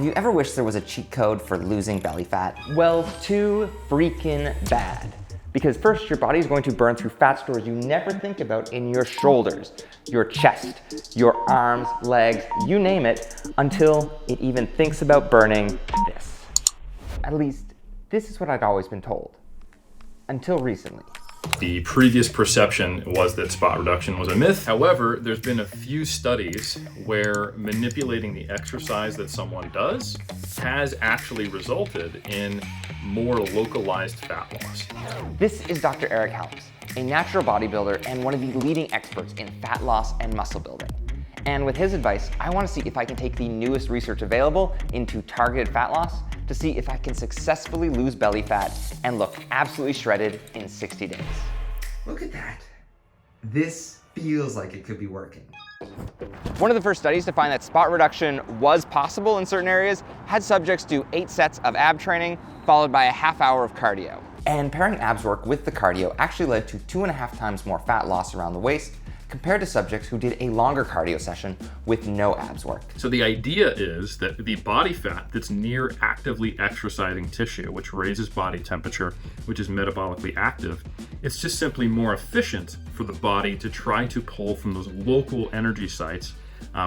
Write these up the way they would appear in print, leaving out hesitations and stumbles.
Have you ever wished there was a cheat code for losing belly fat? Well, too freaking bad. Because first, your body's going to burn through fat stores you never think about in your shoulders, your chest, your arms, legs, you name it, until it even thinks about burning this. At least, this is what I'd always been told. Until recently. The previous perception was that spot reduction was a myth. However, there's been a few studies where manipulating the exercise that someone does has actually resulted in more localized fat loss. This is Dr. Helms, a natural bodybuilder and one of the leading experts in fat loss and muscle building. And with his advice, I want to see if I can take the newest research available into targeted fat loss to see if I can successfully lose belly fat and look absolutely shredded in 60 days. Look at that. This feels like it could be working. One of the first studies to find that spot reduction was possible in certain areas had subjects do 8 sets of ab training followed by a half hour of cardio. And pairing abs work with the cardio actually led to 2.5 times more fat loss around the waist compared to subjects who did a longer cardio session with no abs work. So the idea is that the body fat that's near actively exercising tissue, which raises body temperature, which is metabolically active, it's just simply more efficient for the body to try to pull from those local energy sites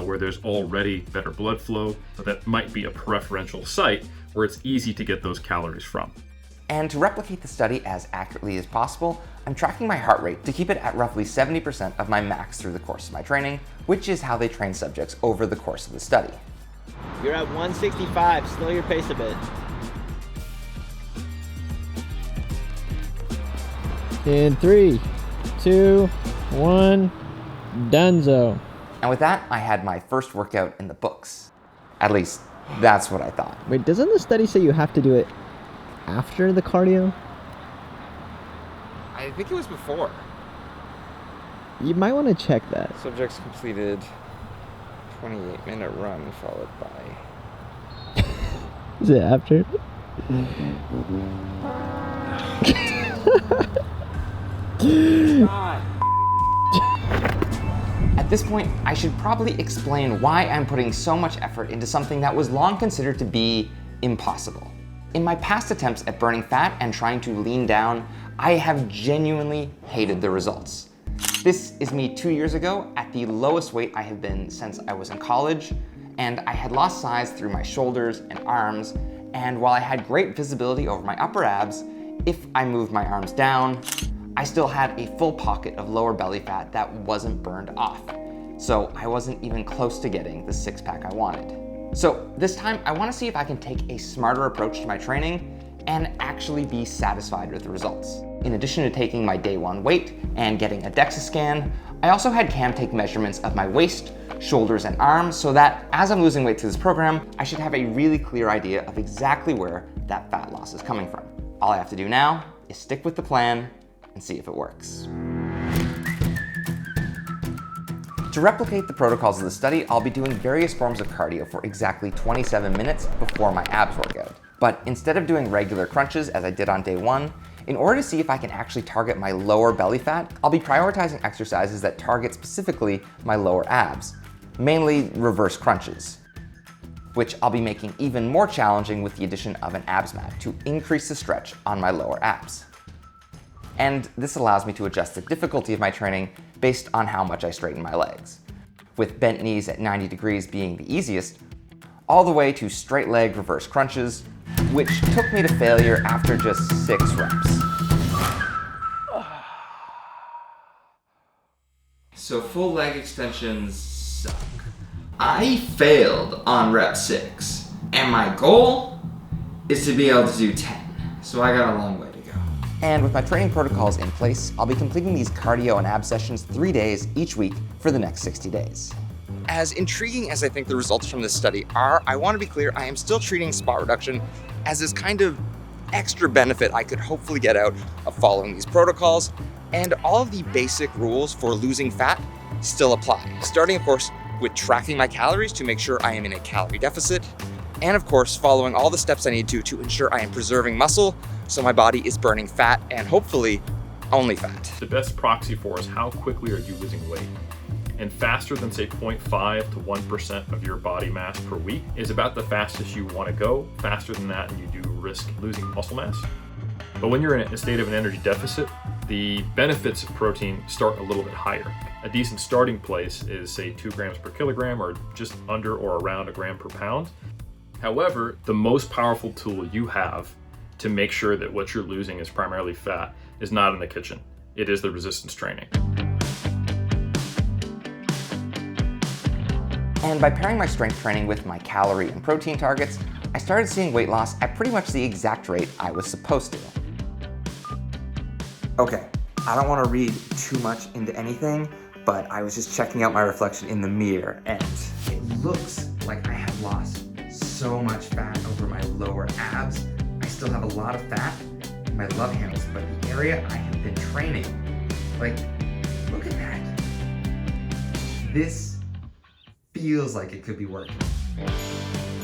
where there's already better blood flow. So that might be a preferential site where it's easy to get those calories from. And to replicate the study as accurately as possible, I'm tracking my heart rate to keep it at roughly 70% of my max through the course of my training, which is how they train subjects over the course of the study. You're at 165, slow your pace a bit. In 3, 2, 1, donezo. And with that, I had my first workout in the books. At least, that's what I thought. Wait, doesn't the study say you have to do it after the cardio? I think it was before. You might want to check that. Subjects completed 28-minute run followed by... Is it after? At this point, I should probably explain why I'm putting so much effort into something that was long considered to be impossible. In my past attempts at burning fat and trying to lean down, I have genuinely hated the results. This is me 2 years ago at the lowest weight I have been since I was in college, and I had lost size through my shoulders and arms, and while I had great visibility over my upper abs, if I moved my arms down, I still had a full pocket of lower belly fat that wasn't burned off. So I wasn't even close to getting the six-pack I wanted. So this time, I want to see if I can take a smarter approach to my training and actually be satisfied with the results. In addition to taking my day 1 weight and getting a DEXA scan, I also had Cam take measurements of my waist, shoulders, and arms so that as I'm losing weight through this program, I should have a really clear idea of exactly where that fat loss is coming from. All I have to do now is stick with the plan and see if it works. To replicate the protocols of the study, I'll be doing various forms of cardio for exactly 27 minutes before my abs workout. But instead of doing regular crunches as I did on day 1, in order to see if I can actually target my lower belly fat, I'll be prioritizing exercises that target specifically my lower abs, mainly reverse crunches, which I'll be making even more challenging with the addition of an abs mat to increase the stretch on my lower abs. And this allows me to adjust the difficulty of my training based on how much I straighten my legs, with bent knees at 90 degrees being the easiest, all the way to straight leg reverse crunches, which took me to failure after just 6 reps. So full leg extensions suck. I failed on rep 6, and my goal is to be able to do 10, so I got a long way to go. And with my training protocols in place, I'll be completing these cardio and ab sessions 3 days each week for the next 60 days. As intriguing as I think the results from this study are, I want to be clear, I am still treating spot reduction as this kind of extra benefit I could hopefully get out of following these protocols, and all of the basic rules for losing fat still apply. Starting, of course, with tracking my calories to make sure I am in a calorie deficit, and of course, following all the steps I need to ensure I am preserving muscle so my body is burning fat and hopefully only fat. The best proxy for is how quickly are you losing weight. And faster than say 0.5 to 1% of your body mass per week is about the fastest you want to go. Faster than that, and you do risk losing muscle mass. But when you're in a state of an energy deficit, the benefits of protein start a little bit higher. A decent starting place is say 2 grams per kilogram, or just under or around a gram per pound. However, the most powerful tool you have to make sure that what you're losing is primarily fat is not in the kitchen. It is the resistance training. And by pairing my strength training with my calorie and protein targets, I started seeing weight loss at pretty much the exact rate I was supposed to. Okay, I don't want to read too much into anything, but I was just checking out my reflection in the mirror, and it looks like I have lost so much fat over my lower abs. I still have a lot of fat in my love handles, but the area I have been training, like, look at that. This feels like it could be working.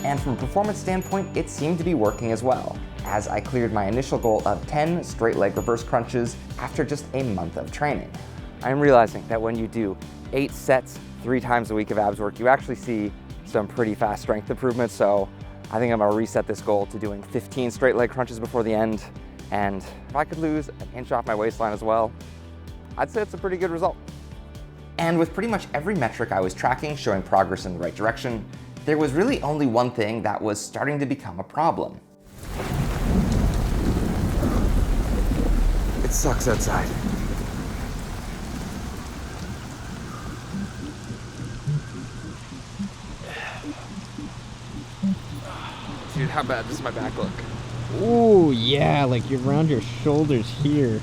And from a performance standpoint, it seemed to be working as well, as I cleared my initial goal of 10 straight leg reverse crunches after just a month of training. I'm realizing that when you do 8 sets 3 times a week of abs work, you actually see some pretty fast strength improvements. So I think I'm gonna reset this goal to doing 15 straight leg crunches before the end. And if I could lose an inch off my waistline as well, I'd say it's a pretty good result. And with pretty much every metric I was tracking showing progress in the right direction, there was really only one thing that was starting to become a problem. It sucks outside. Dude, how bad does my back look? Ooh, yeah, like you're around your shoulders here.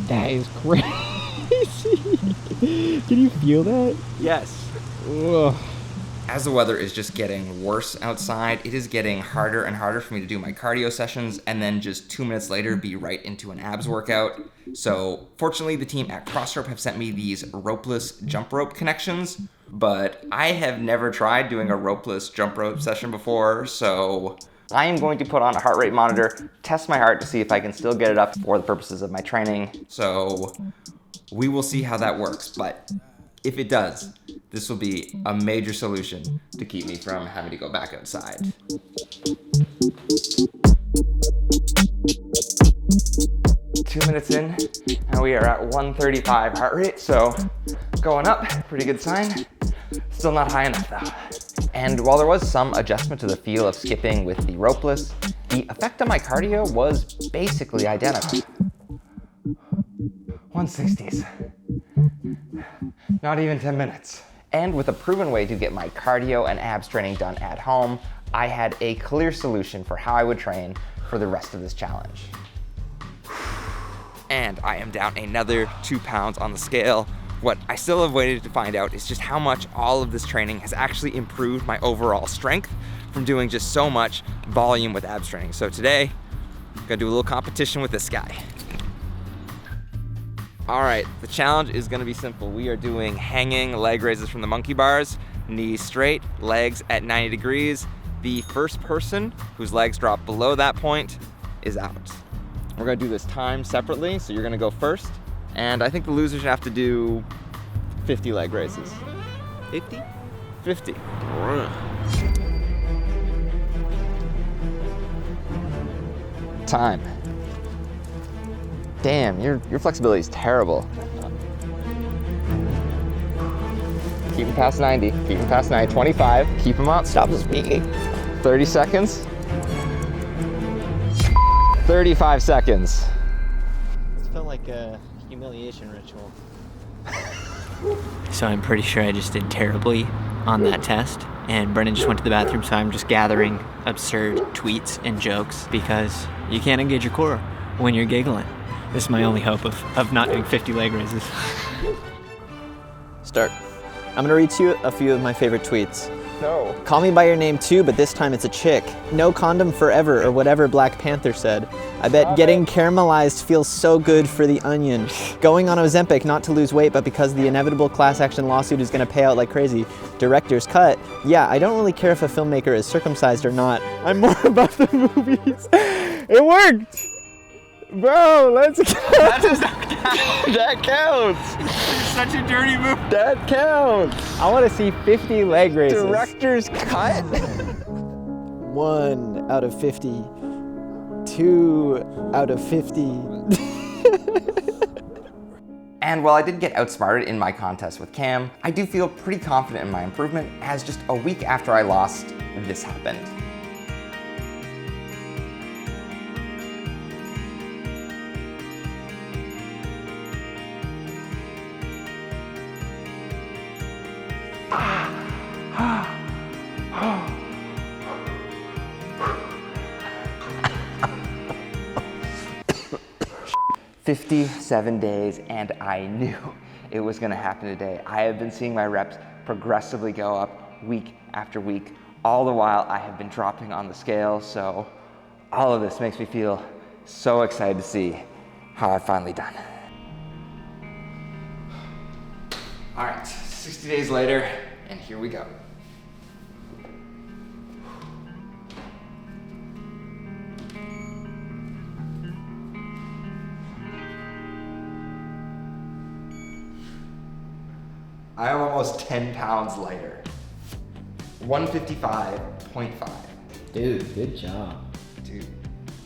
That is crazy. Can you feel that? Yes. Ugh. As the weather is just getting worse outside, it is getting harder and harder for me to do my cardio sessions and then just 2 minutes later be right into an abs workout. So fortunately, the team at Crossrope have sent me these ropeless jump rope connections, but I have never tried doing a ropeless jump rope session before, so I am going to put on a heart rate monitor, test my heart to see if I can still get it up for the purposes of my training. So we will see how that works, but if it does, this will be a major solution to keep me from having to go back outside. Two minutes in, and we are at 135 heart rate, so going up, pretty good sign. Still not high enough though. And while there was some adjustment to the feel of skipping with the ropeless, the effect on my cardio was basically identical. 160s. Not even 10 minutes. And with a proven way to get my cardio and abs training done at home, I had a clear solution for how I would train for the rest of this challenge. And I am down another 2 pounds on the scale. What I still have waited to find out is just how much all of this training has actually improved my overall strength from doing just so much volume with abs training. So today, I'm gonna do a little competition with this guy. All right, the challenge is gonna be simple. We are doing hanging leg raises from the monkey bars, knees straight, legs at 90 degrees. The first person whose legs drop below that point is out. We're gonna do this timed separately, so you're gonna go first, and I think the losers have to do 50 leg raises. 50? 50. Time. Damn, your flexibility is terrible. Keep them past 90, keep them past 90, 25, keep them up. Stop speaking. 30 seconds. 35 seconds. This felt like a humiliation ritual. So I'm pretty sure I just did terribly on that test, and Brennan just went to the bathroom, so I'm just gathering absurd tweets and jokes because you can't engage your core when you're giggling. This is my only hope of not doing 50 leg raises. Start. I'm gonna read to you a few of my favorite tweets. No. Call me by your name too, but this time it's a chick. No condom forever, or whatever Black Panther said. I bet getting caramelized feels so good for the onion. Going on Ozempic not to lose weight, but because the inevitable class action lawsuit is gonna pay out like crazy. Director's cut. Yeah, I don't really care if a filmmaker is circumcised or not. I'm more about the movies. It worked! Bro, let's go. That does not count. That counts. Such a dirty move. That counts. I want to see 50 leg races. Director's cut. 1 out of 50. 2 out of 50. And while I did get outsmarted in my contest with Cam, I do feel pretty confident in my improvement, as just a week after I lost, this happened. "57 days, and I knew it was gonna happen today. I have been seeing my reps progressively go up week after week. All the while I have been dropping on the scale, so all of this makes me feel so excited to see how I've finally done." All right, 60 days later, and here we go. I am almost 10 pounds lighter. 155.5. Dude, good job. Dude,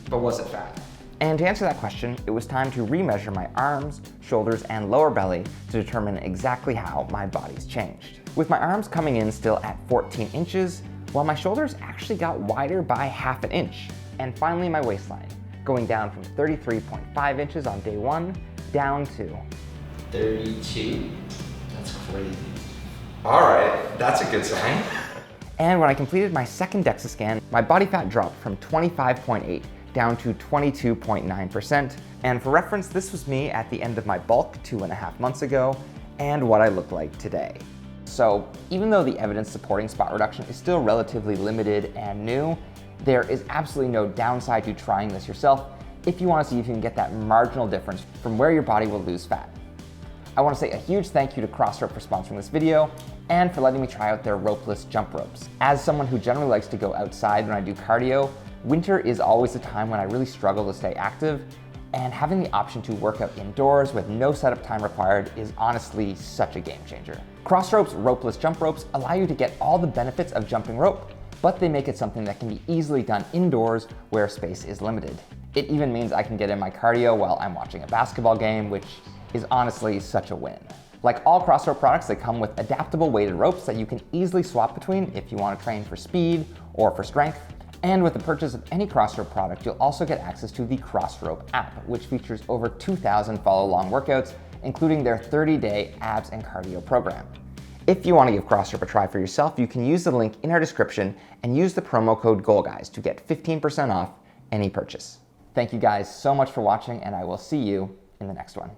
but was it fat? And to answer that question, it was time to remeasure my arms, shoulders, and lower belly to determine exactly how my body's changed. With my arms coming in still at 14 inches, while my shoulders actually got wider by ½ an inch. And finally my waistline, going down from 33.5 inches on day 1, down to 32? That's crazy. All right, that's a good sign. And when I completed my second DEXA scan, my body fat dropped from 25.8 down to 22.9%. And for reference, this was me at the end of my bulk 2.5 months ago, and what I look like today. So even though the evidence supporting spot reduction is still relatively limited and new, there is absolutely no downside to trying this yourself if you want to see if you can get that marginal difference from where your body will lose fat. I want to say a huge thank you to CrossRope for sponsoring this video and for letting me try out their ropeless jump ropes. As someone who generally likes to go outside when I do cardio, winter is always the time when I really struggle to stay active, and having the option to work out indoors with no setup time required is honestly such a game changer. CrossRope's ropeless jump ropes allow you to get all the benefits of jumping rope, but they make it something that can be easily done indoors where space is limited. It even means I can get in my cardio while I'm watching a basketball game, which is honestly such a win. Like all CrossRope products, they come with adaptable weighted ropes that you can easily swap between if you want to train for speed or for strength. And with the purchase of any CrossRope product, you'll also get access to the CrossRope app, which features over 2,000 follow-along workouts, including their 30-day abs and cardio program. If you want to give CrossRope a try for yourself, you can use the link in our description and use the promo code GOALGUYS to get 15% off any purchase. Thank you guys so much for watching, and I will see you in the next one.